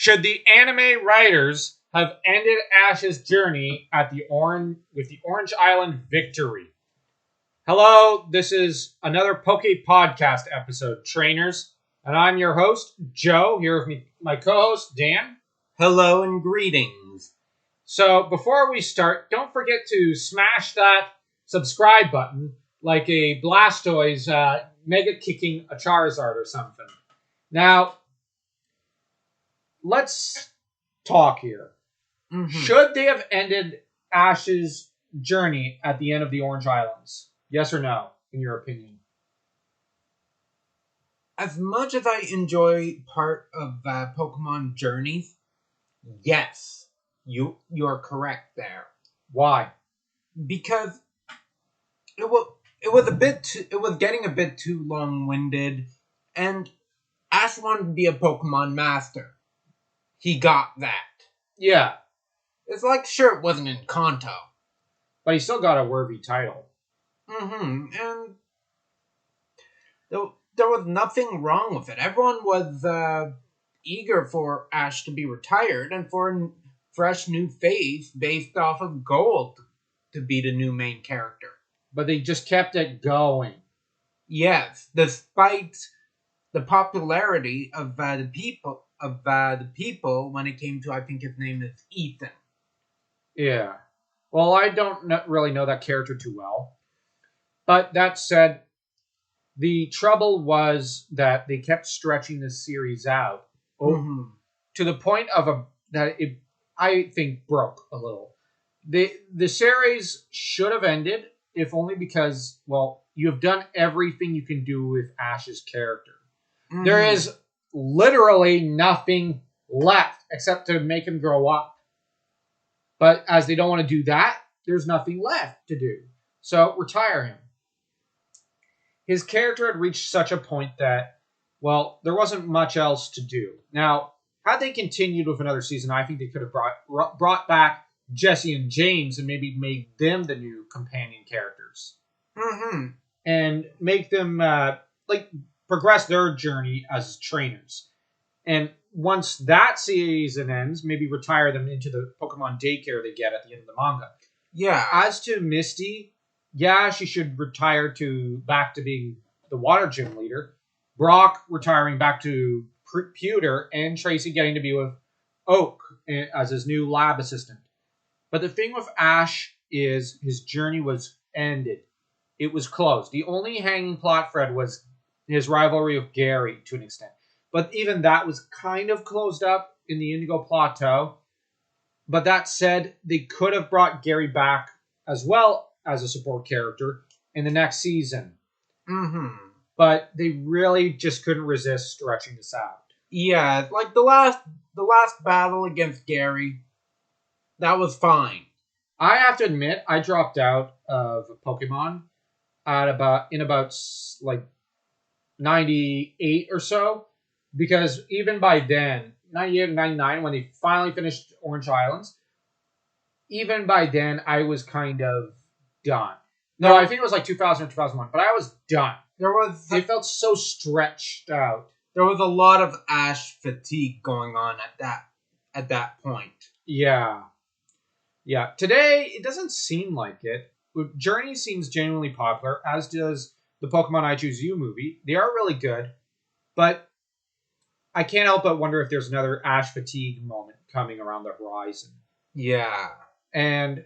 Should the anime writers have ended Ash's journey at with the Orange Island victory? Hello, this is another Poke Podcast episode, trainers, and I'm your host, Joe, here with me, my co-host, Dan. Hello and greetings. So before we start, don't forget to smash that subscribe button like a Blastoise mega kicking a Charizard or something. Now, let's talk here. Mm-hmm. Should they have ended Ash's journey at the end of the Orange Islands? Yes or no, in your opinion? As much as I enjoy part of Pokemon journeys, yes, you're correct there. Why? Because it was getting a bit too long-winded, and Ash wanted to be a Pokemon master. He got that. Yeah, It's like, sure, it wasn't in Kanto. but he still got a worthy title. Mm-hmm. And there was nothing wrong with it. Everyone was eager for Ash to be retired and for a fresh new face based off of Gold to be the new main character. But they just kept it going. Yes, despite the popularity of the people when it came to, I think his name is Ethan. Yeah. Well, I don't really know that character too well. But that said, the trouble was that they kept stretching this series out to the point of that it, I think, broke a little. The series should have ended, if only because, well, you have done everything you can do with Ash's character. Mm-hmm. There is literally nothing left except to make him grow up. But as they don't want to do that, there's nothing left to do. So retire him. His character had reached such a point that, well, there wasn't much else to do. Now, had they continued with another season, I think they could have brought back Jesse and James and maybe made them the new companion characters. Mm-hmm. And make them, progress their journey as trainers. And once that season ends, maybe retire them into the Pokemon daycare they get at the end of the manga. Yeah. As to Misty, yeah, she should retire back to being the water gym leader. Brock retiring back to Pewter, and Tracy getting to be with Oak as his new lab assistant. But the thing with Ash is his journey was ended. It was closed. The only hanging plot thread was his rivalry with Gary to an extent. But even that was kind of closed up in the Indigo Plateau. But that said, they could have brought Gary back as well as a support character in the next season. Mm-hmm. But they really just couldn't resist stretching this out. Yeah, like the last battle against Gary, that was fine. I have to admit, I dropped out of Pokemon at about 98 or so, because even by then, 98 and 99, when they finally finished Orange Islands, even by then, I was kind of done. No, I think it was like 2000 or 2001, but I was done. It felt so stretched out. There was a lot of Ash fatigue going on at that point. Yeah. Today, it doesn't seem like it. Journey seems genuinely popular, as does the Pokemon I Choose You movie. They are really good, but I can't help but wonder if there's another Ash fatigue moment coming around the horizon. Yeah. And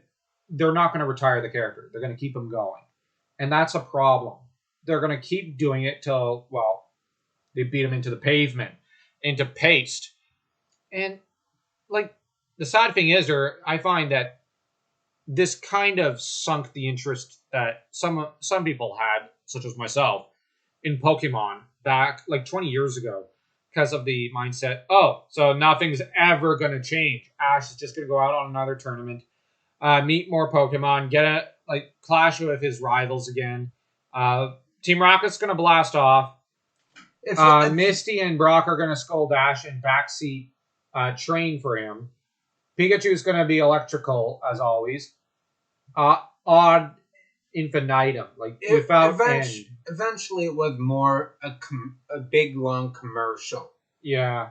they're not going to retire the character. They're going to keep him going. And that's a problem. They're going to keep doing it till, well, they beat him into the pavement, into paste. And, like, the sad thing is, I find that this kind of sunk the interest that some people had, such as myself, in Pokemon back, like, 20 years ago. Because of the mindset, so nothing's ever going to change. Ash is just going to go out on another tournament, meet more Pokemon, clash with his rivals again. Team Rocket's going to blast off. Misty and Brock are going to scold Ash and backseat train for him. Pikachu's going to be electrical, as always. Odd infinitum, without end. Eventually, it was more a big, long commercial. Yeah.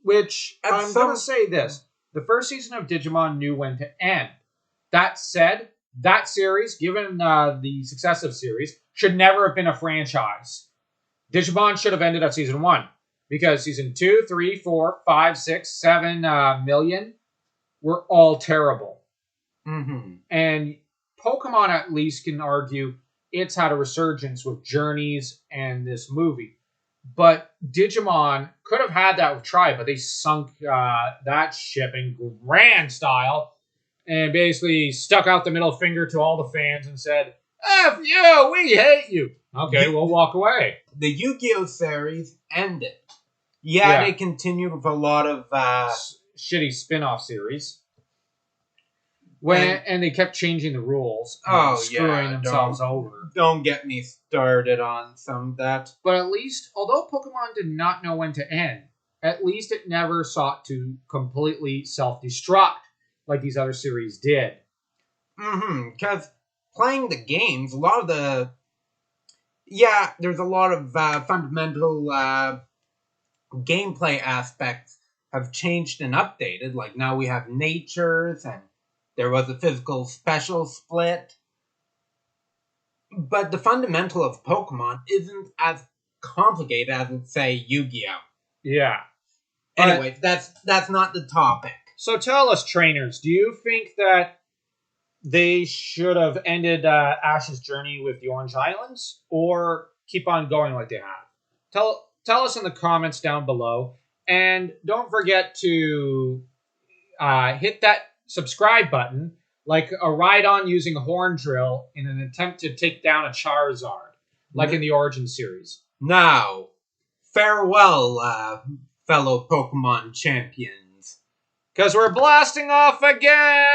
Which, At I'm some- going to say this. The first season of Digimon knew when to end. That said, that series, given the success of series, should never have been a franchise. Digimon should have ended at season 1. Because season 2, 3, 4, 5, 6, 7 million were all terrible. Mm-hmm. And Pokemon at least can argue it's had a resurgence with Journeys and this movie. But Digimon could have had that with Tri, but they sunk that ship in grand style and basically stuck out the middle finger to all the fans and said, F you, we hate you. Okay, we'll walk away. The Yu-Gi-Oh! Series ended. Yeah, Yeah. they continued with a lot of... Shitty spin-off series. And they kept changing the rules and Oh, screwing yeah, themselves over. Don't get me started on some of that. But at least, although Pokemon did not know when to end, at least it never sought to completely self-destruct like these other series did. Mm-hmm. Because playing the games, a lot of the... Yeah, there's a lot of fundamental gameplay aspects have changed and updated. Like now we have natures and there was a physical special split. But the fundamental of Pokemon isn't as complicated as, let's say, Yu-Gi-Oh! Yeah. Anyways, that's not the topic. So tell us, trainers, do you think that they should have ended Ash's journey with the Orange Islands or keep on going like they have? Tell us in the comments down below. And don't forget to hit that subscribe button like a Rhydon using a horn drill in an attempt to take down a Charizard, like in the Origin series. Now, farewell, fellow Pokemon champions. Because we're blasting off again!